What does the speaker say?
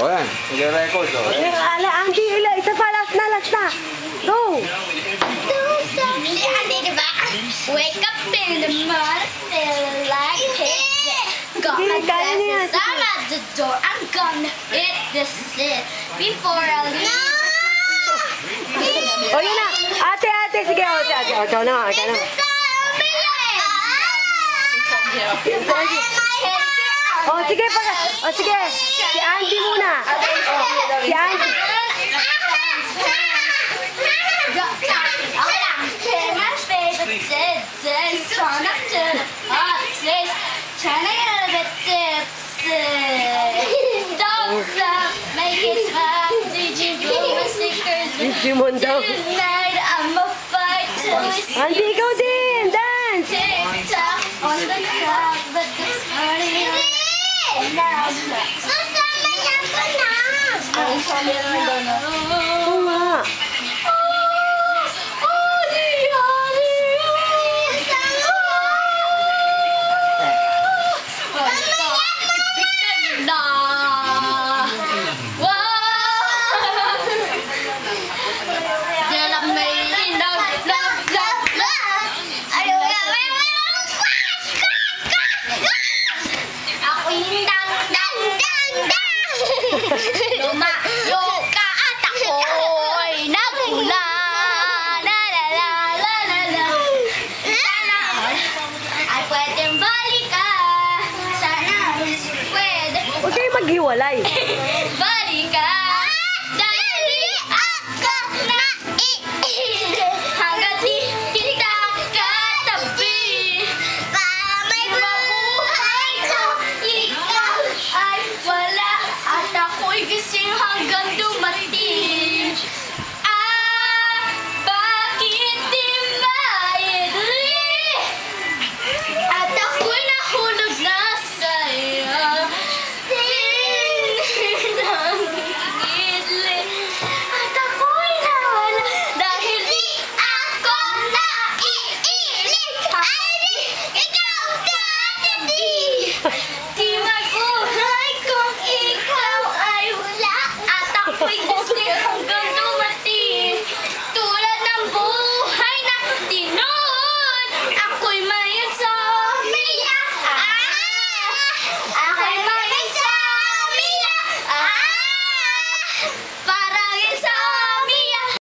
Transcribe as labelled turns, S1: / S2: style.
S1: O yan, nag-record o.
S2: Ala, Andy, isa pa, last na. Go!
S3: Don't stop me, Andy, diba? Wake up in the morning, feeling like pizza. Got my glasses, I'm at the door. I'm gonna hit this shit before I leave.
S2: O, yun na. Ate, sige. O, ikaw na. O, sige. Si Andy muna. Si Andy.
S3: Trying to get a bit tipsy. Don't stop, make it fast. Did you blow my stickers?
S2: Simon daw.
S3: Tonight I'ma fight till it's
S2: Andy, ikaw din. Dance.
S3: tick-tock on the clock, but this morning now susama niya ko na.
S2: Oo nga.
S3: Lumayo ka at ako'y nagmula. La la la la la la. Sana ay pwedeng balikan. Sana pwede
S2: Huwag kayo maghiwalay.
S3: balikan.